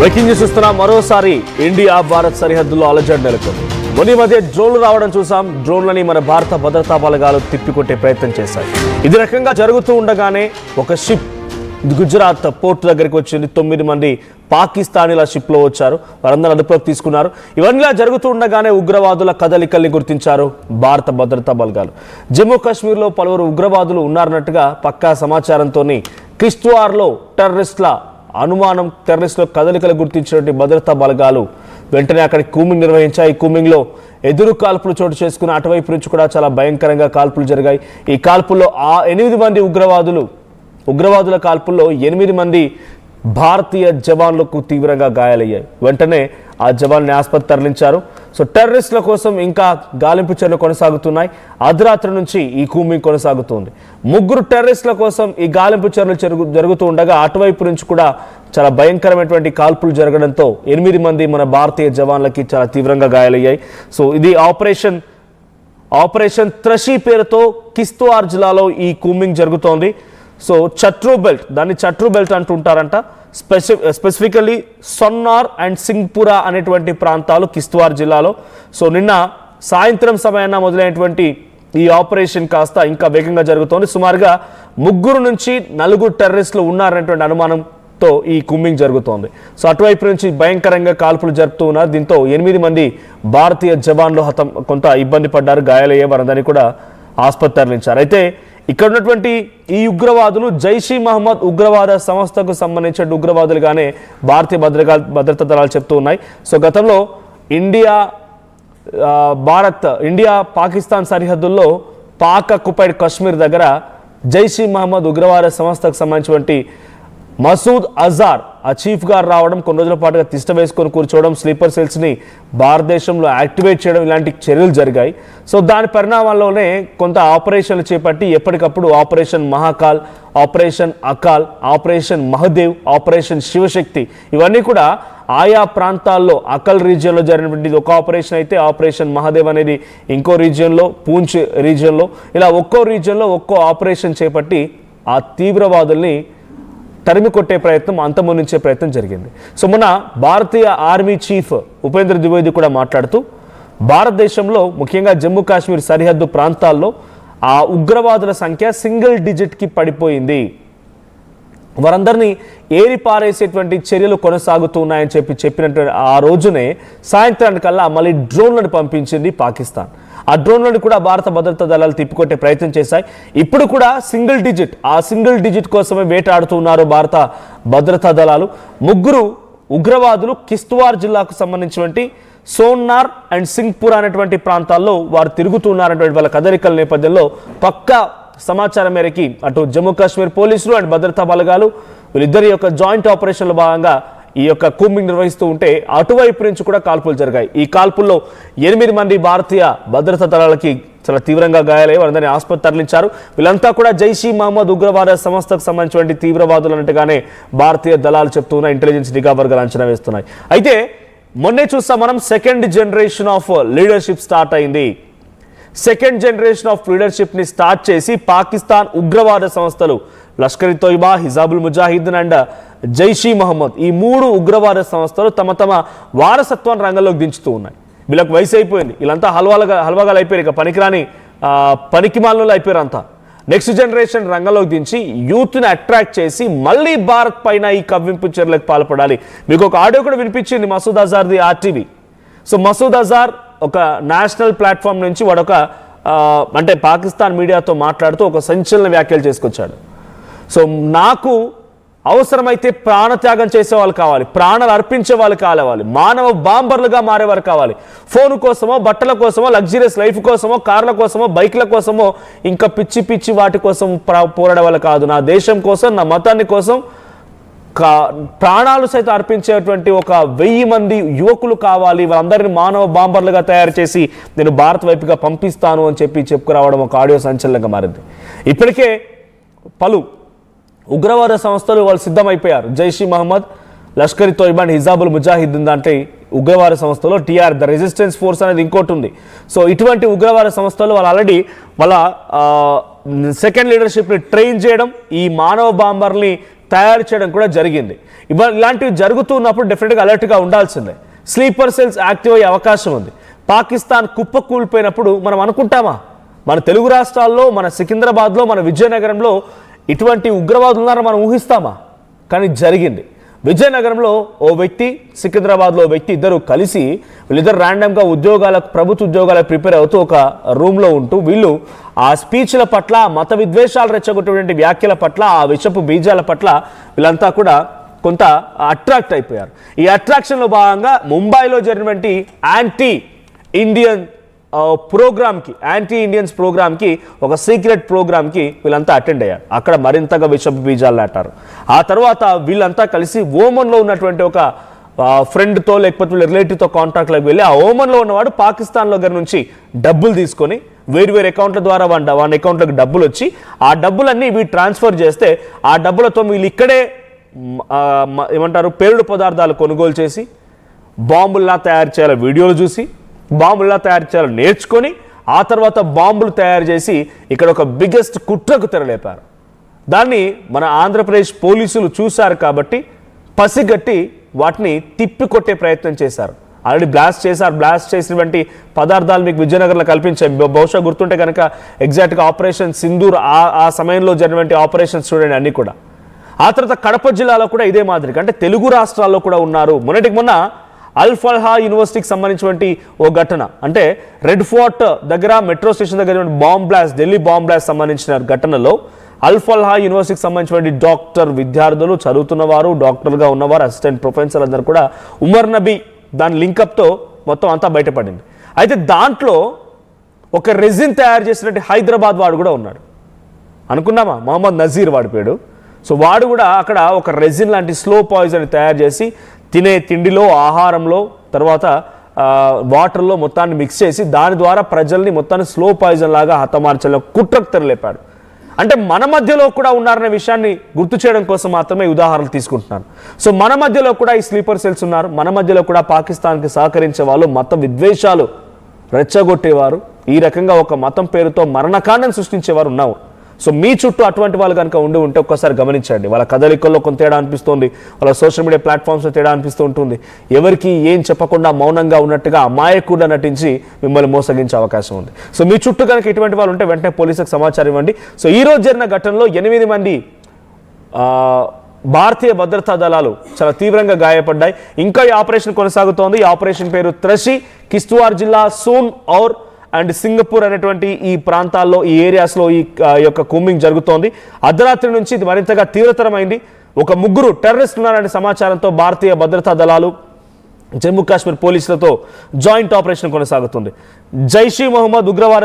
Breaking news చూస్తున్నాం. మరోసారి India Bharat సరిహద్దుల్లో అలజడి నెలకొంది. మొన్న మధ్య డ్రోన్లు రావడం చూసాం. డ్రోన్లని మన భారత భద్రతా బలగాలు తిప్పికొట్టే ప్రయత్నం చేశాయి. ఇది రకంగా జరుగుతూ ఉండగానే ఒక షిప్ గుజరాత్ పోర్ట్ దగ్గరికి వచ్చింది. 9 మంది పాకిస్తానీల షిప్లో వచ్చారు. వారందరూ అదుపులోకి తీసుకున్నారు. ఇవన్నీ జరుగుతూ ఉండగానే ఉగ్రవాదుల కదలికల్ని గుర్తించారు భారత భద్రతా బలగాలు. జమ్మూ కాశ్మీర్లో పలువురు ఉగ్రవాదులు ఉన్నారన్నట్టుగా పక్కా సమాచారంతో కిష్త్వార్లో టెర్రరిస్టుల కదలికలు గుర్తించినటువంటి భద్రతా బలగాలు వెంటనే అక్కడికి కూమింగ్ నిర్వహించాయి. ఈ కూమింగ్లో ఎదురు కాల్పులు చోటు చేసుకుని అటువైపు నుంచి కూడా చాలా భయంకరంగా కాల్పులు జరిగాయి. ఈ కాల్పుల్లో 8 మంది ఉగ్రవాదుల కాల్పుల్లో 8 మంది భారతీయ జవాన్లకు తీవ్రంగా గాయాలయ్యాయి. వెంటనే ఆ జవాన్ని ఆసుపత్రి తరలించారు. సో టెర్రరిస్టుల కోసం ఇంకా గాలింపు చర్యలు కొనసాగుతున్నాయి. అర్ధరాత్రి నుంచి ఈ కూమింగ్ కొనసాగుతుంది. 3 టెర్రరిస్టుల కోసం ఈ గాలింపు చర్యలు జరుగుతూ ఉండగా అటువైపు నుంచి కూడా చాలా భయంకరమైనటువంటి కాల్పులు జరగడంతో 8 మంది మన భారతీయ జవాన్లకి చాలా తీవ్రంగా గాయాలయ్యాయి. సో ఇది ఆపరేషన్ త్రషి పేరుతో కిష్త్వార్ జిల్లాలో ఈ కూమింగ్ జరుగుతోంది. సో దాన్ని చట్రూ బెల్ట్ అంటుంటారంట. స్పెసిఫికల్లీ సొన్నార్ అండ్ సింగ్పురా అనేటువంటి ప్రాంతాలు కిష్త్వార్ జిల్లాలో. సో నిన్న సాయంత్రం సమయాన మొదలైనటువంటి ఈ ఆపరేషన్ కాస్త ఇంకా వేగంగా జరుగుతోంది. సుమారుగా 3 నుంచి 4 టెర్రరిస్టులు ఉన్నారనేటువంటి అనుమానంతో ఈ కూంబింగ్ జరుగుతోంది. సో అటువైపు నుంచి భయంకరంగా కాల్పులు జరుపుతూ ఉన్నారు. దీంతో 8 మంది భారతీయ జవాన్లు కొంత ఇబ్బంది పడ్డారు, గాయాలయ్యే వారందరినీ కూడా ఆసుపత్రి తరలించారు. అయితే ఇక్కడ ఉన్నటువంటి ఈ ఉగ్రవాదులు జైషీ మహమ్మద్ ఉగ్రవాద సంస్థకు సంబంధించిన ఉగ్రవాదులుగానే భారతీయ భద్రతా దళాలు చెప్తూ ఉన్నాయి. సో గతంలో ఇండియా పాకిస్తాన్ సరిహద్దుల్లో పాక్ ఆక్యుపైడ్ కాశ్మీర్ దగ్గర జైషీ మహమ్మద్ ఉగ్రవాద సంస్థకు సంబంధించినటువంటి మసూద్ అజార్ ఆ చీఫ్ గారు రావడం, కొన్ని రోజుల పాటుగా తిష్ట వేసుకొని కూర్చోవడం, స్లీపర్ సెల్స్ని భారతదేశంలో యాక్టివేట్ చేయడం, ఇలాంటి చర్యలు జరిగాయి. సో దాని పరిణామాల్లోనే కొంత ఆపరేషన్లు చేపట్టి ఎప్పటికప్పుడు ఆపరేషన్ మహాకాల్, ఆపరేషన్ అకాల్, ఆపరేషన్ మహదేవ్, ఆపరేషన్ శివశక్తి ఇవన్నీ కూడా ఆయా ప్రాంతాల్లో అకల్ రీజియన్లో జరిగినటువంటి ఒక ఆపరేషన్ అయితే ఆపరేషన్ మహదేవ్ అనేది ఇంకో రీజియన్లో, పూంచ్ రీజియన్లో, ఇలా ఒక్కో రీజియన్లో ఒక్కో ఆపరేషన్ చేపట్టి ఆ తీవ్రవాదుల్ని తరిమి కొట్టే ప్రయత్నం, అంతమొందించే ప్రయత్నం జరిగింది. సో మొన్న భారతీయ ఆర్మీ చీఫ్ ఉపేంద్ర ద్వివేది కూడా మాట్లాడుతూ భారతదేశంలో ముఖ్యంగా జమ్మూ కాశ్మీర్ సరిహద్దు ప్రాంతాల్లో ఆ ఉగ్రవాదుల సంఖ్య సింగిల్ డిజిట్కి పడిపోయింది, వారందరినీ ఏరి పారేసేటువంటి చర్యలు కొనసాగుతున్నాయని చెప్పినటువంటి ఆ రోజునే సాయంత్రానికల్లా మళ్ళీ డ్రోన్లను పంపించింది పాకిస్తాన్. ఆ డ్రోన్లను కూడా భారత భద్రతా దళాలు తిప్పికొట్టే ప్రయత్నం చేశాయి. ఇప్పుడు కూడా సింగిల్ డిజిట్ కోసమే వేటాడుతున్నారు భారత భద్రతా దళాలు. 3 ఉగ్రవాదులు కిష్త్వార్ జిల్లాకు సంబంధించినటువంటి సోన్నార్ అండ్ సింగ్పురా అనేటువంటి ప్రాంతాల్లో వారు తిరుగుతున్నారనేటువంటి వాళ్ళ కదలికల నేపథ్యంలో పక్కా సమాచారం మేరకి అటు జమ్మూ కాశ్మీర్ పోలీసులు అండ్ భద్రతా బలగాలు వీళ్ళిద్దరి యొక్క జాయింట్ ఆపరేషన్లో భాగంగా ఈ యొక్క కూంబింగ్ నిర్వహిస్తూ ఉంటే అటువైపు నుంచి కూడా కాల్పులు జరిగాయి. ఈ కాల్పుల్లో 8 మంది భారతీయ భద్రతా దళాలకి చాలా తీవ్రంగా గాయాలయ్యి వారందరినీ ఆసుపత్రి తరలించారు. వీళ్ళంతా కూడా జైషీ మహమ్మద్ ఉగ్రవాద సంస్థకు సంబంధించినటువంటి తీవ్రవాదులు అన్నట్టుగానే భారతీయ దళాలు చెప్తున్న ఇంటెలిజెన్స్ నిఘా వర్గాలు అంచనా వేస్తున్నాయి. అయితే మొన్నే చూస్తాం మనం second generation of leadership start అయింది. సెకండ్ జనరేషన్ ఆఫ్ లీడర్షిప్ని స్టార్ట్ చేసి పాకిస్తాన్ ఉగ్రవాద సంస్థలు లష్కర్-ఇ తోయిబా, హిజాబుల్ ముజాహిద్దీన్ అండ్ జైషీ మహమ్మద్ ఈ 3 ఉగ్రవాద సంస్థలు తమ వారసత్వాన్ని రంగంలోకి దించుతూ ఉన్నాయి. వీళ్ళకి వయసు అయిపోయింది, వీళ్ళంతా హల్వాగాలు అయిపోయారు, ఇక పనికిరాని పనికిమాలలో అయిపోయారు అంతా. నెక్స్ట్ జనరేషన్ రంగంలోకి దించి యూత్ని అట్రాక్ట్ చేసి మళ్ళీ భారత్ పైన ఈ కవ్వింపు చర్యలకు పాల్పడాలి. మీకు ఒక ఆడియో కూడా వినిపించింది మసూద్ అజార్ది ఆర్టీవీ. సో మసూద్ అజార్ ఒక నేషనల్ ప్లాట్ఫామ్ నుంచి వాడొక అంటే పాకిస్తాన్ మీడియాతో మాట్లాడుతూ ఒక సంచలన వ్యాఖ్యలు చేసుకొచ్చాడు. సో నాకు అవసరమైతే ప్రాణత్యాగం చేసే వాళ్ళు కావాలి, ప్రాణాలు అర్పించే వాళ్ళు కావాలి, మానవ బాంబర్లుగా మారేవారు కావాలి. ఫోన్ కోసమో, బట్టల కోసమో, లగ్జరియస్ లైఫ్ కోసమో, కార్ల కోసమో, బైక్ల కోసమో, ఇంకా పిచ్చి వాటి కోసం పోరాడే వాళ్ళు కాదు. నా దేశం కోసం, నా మతాన్ని కోసం ప్రాణాలు సైతం అర్పించేటువంటి ఒక 1000 మంది యువకులు కావాలి. వాళ్ళందరినీ మానవ బాంబర్లుగా తయారు చేసి నేను భారత్ వైపుగా పంపిస్తాను అని చెప్పుకురావడం ఒక ఆడియో సంచలనంగా మారింది. ఇప్పటికే పలు ఉగ్రవాద సంస్థలు వాళ్ళు సిద్ధమైపోయారు. జైషీ మహమ్మద్, లష్కర్-ఇ తోయిబా, హిజాబుల్ ముజాహిద్దీన్ అంటే ఉగ్రవాద సంస్థలో టీఆర్ ద రెసిస్టెన్స్ ఫోర్స్ అనేది ఇంకోటి ఉంది. సో ఇటువంటి ఉగ్రవాద సంస్థలు వాళ్ళు ఆల్రెడీ వాళ్ళ సెకండ్ లీడర్షిప్ని ట్రైన్ చేయడం, ఈ మానవ బాంబర్ని తయారు చేయడం కూడా జరిగింది. ఇలాంటివి జరుగుతున్నప్పుడు డెఫినెట్గా అలర్ట్గా ఉండాల్సిందే. స్లీపర్ సెల్స్ యాక్టివ్ అయ్యే అవకాశం ఉంది. పాకిస్తాన్ కుప్పకూలిపోయినప్పుడు మనం అనుకుంటామా మన తెలుగు రాష్ట్రాల్లో, మన సికింద్రాబాద్లో, మన విజయనగరంలో ఇటువంటి ఉగ్రవాదులు ఉన్నారని మనం ఊహిస్తామా? కానీ జరిగింది. విజయనగరంలో ఓ వ్యక్తి, సికింద్రాబాద్లో ఓ వ్యక్తి, ఇద్దరు కలిసి వీళ్ళిద్దరు ర్యాండమ్గా ప్రభుత్వ ఉద్యోగాలకు ప్రిపేర్ అవుతూ ఒక రూమ్లో ఉంటూ వీళ్ళు ఆ స్పీచ్ల పట్ల, మత విద్వేషాలు రెచ్చగొట్టేటువంటి వ్యాఖ్యల పట్ల, ఆ విషపు బీజాల పట్ల వీళ్ళంతా కూడా కొంత అట్రాక్ట్ అయిపోయారు. ఈ అట్రాక్షన్లో భాగంగా ముంబైలో జరిగినటువంటి యాంటీ ఇండియన్స్ ప్రోగ్రామ్కి ఒక సీక్రెట్ ప్రోగ్రామ్కి వీళ్ళంతా అటెండ్ అయ్యారు. అక్కడ మరింతగా విషపు బీజాలు నాటారు. ఆ తర్వాత వీళ్ళంతా కలిసి ఓమన్లో ఉన్నటువంటి ఒక ఫ్రెండ్తో లేకపోతే వీళ్ళ రిలేటివ్తో కాంటాక్ట్లోకి వెళ్ళి ఆ ఓమన్లో ఉన్నవాడు పాకిస్తాన్లో దగ్గర నుంచి డబ్బులు తీసుకొని వేరు అకౌంట్ల ద్వారా వాడి అకౌంట్లోకి డబ్బులు వచ్చి ఆ డబ్బులన్నీ వీళ్ళు ట్రాన్స్ఫర్ చేస్తే ఆ డబ్బులతో వీళ్ళు ఇక్కడే ఏమంటారు పేలుడు పదార్థాలు కొనుగోలు చేసి బాంబుల్లా తయారు చేయాలి వీడియోలు చూసి, బాంబుల్లా తయారు చేయాలని నేర్చుకొని ఆ తర్వాత బాంబులు తయారు చేసి ఇక్కడ ఒక బిగ్గెస్ట్ కుట్రకు తెరలేపారు. దాన్ని మన ఆంధ్రప్రదేశ్ పోలీసులు చూశారు కాబట్టి పసిగట్టి వాటిని తిప్పికొట్టే ప్రయత్నం చేశారు. ఆల్రెడీ బ్లాస్ట్ చేసినటువంటి పదార్థాలు మీకు విజయనగరంలో కల్పించాయి. బహుశా గుర్తుంటే కనుక ఎగ్జాక్ట్గా ఆపరేషన్ సింధూర్ ఆ సమయంలో జరిగినటువంటి ఆపరేషన్స్ చూడండి అన్నీ కూడా. ఆ తర్వాత కడప జిల్లాలో కూడా ఇదే మాదిరిగా, అంటే తెలుగు రాష్ట్రాల్లో కూడా ఉన్నారు. మొన్న అల్ ఫల్హా యూనివర్సిటీకి సంబంధించినటువంటి ఓ ఘటన, అంటే రెడ్ ఫోర్ట్ దగ్గర మెట్రో స్టేషన్ దగ్గర ఢిల్లీ బాంబ్ బ్లాస్ట్ సంబంధించిన ఘటనలో అల్ ఫల్హా యూనివర్సిటీకి సంబంధించినటువంటి డాక్టర్ విద్యార్థులు, చదువుతున్నవారు, డాక్టర్గా ఉన్నవారు, అసిస్టెంట్ ప్రొఫెసర్ అందరూ కూడా ఉమర్ నబీ దాని లింకప్తో మొత్తం అంతా బయటపడింది. అయితే దాంట్లో ఒక రెజిన్ తయారు చేసినట్టు హైదరాబాద్ వాడు కూడా ఉన్నాడు. అనుకున్నామా? మొహమ్మద్ నజీర్ వాడి పేరు. సో వాడు కూడా అక్కడ ఒక రెజిన్ లాంటి స్లో పాయిజన్ తయారు చేసి తినే తిండిలో, ఆహారంలో, తర్వాత వాటర్లో మొత్తాన్ని మిక్స్ చేసి దాని ద్వారా ప్రజల్ని మొత్తాన్ని స్లో పాయిజన్ లాగా హతమార్చలో కుట్రకు తెరలేపాడు. అంటే మన మధ్యలో కూడా ఉన్నారనే విషయాన్ని గుర్తు చేయడం కోసం మాత్రమే ఉదాహరణలు తీసుకుంటున్నాను. సో మన మధ్యలో కూడా ఈ స్లీపర్ సెల్స్ ఉన్నారు. మన మధ్యలో కూడా పాకిస్తాన్కి సహకరించే వాళ్ళు, మత విద్వేషాలు రెచ్చగొట్టేవారు, ఈ రకంగా ఒక మతం పేరుతో మరణకాండం సృష్టించేవారు ఉన్నారు. సో మీ చుట్టూ అటువంటి వాళ్ళు కనుక ఉంటే ఒక్కసారి గమనించండి. వాళ్ళ కదలికల్లో కొంత తేడా అనిపిస్తుంది, వాళ్ళ సోషల్ మీడియా ప్లాట్ఫామ్స్లో తేడా అనిపిస్తూ ఉంటుంది. ఎవరికి ఏం చెప్పకుండా మౌనంగా ఉన్నట్టుగా అమాయకుడిగా నటించి మిమ్మల్ని మోసగించే అవకాశం ఉంది. సో మీ చుట్టూ కనుక ఇటువంటి వాళ్ళు ఉంటే వెంటనే పోలీసులకు సమాచారం ఇవ్వండి. సో ఈ రోజు జరిగిన ఘటనలో 8 మంది భారతీయ భద్రతా దళాలు చాలా తీవ్రంగా గాయపడ్డాయి. ఇంకా ఈ ఆపరేషన్ కొనసాగుతోంది. ఈ ఆపరేషన్ పేరు త్రషి. కిష్త్వార్ జిల్లా సోన్ ఔర్ అండ్ సింగపూర్ అనేటువంటి ఈ ప్రాంతాల్లో, ఈ ఏరియాస్లో ఈ యొక్క కూంబింగ్ జరుగుతోంది. అర్ధరాత్రి నుంచి ఇది మరింతగా తీవ్రతరమైంది. ఒక 3 టెర్రరిస్టులు ఉన్నారనే సమాచారంతో భారతీయ భద్రతా దళాలు, జమ్మూ కాశ్మీర్ పోలీసులతో జాయింట్ ఆపరేషన్ కొనసాగుతుంది. జైష్-ఈ-మొహమ్మద్ ఉగ్రవాద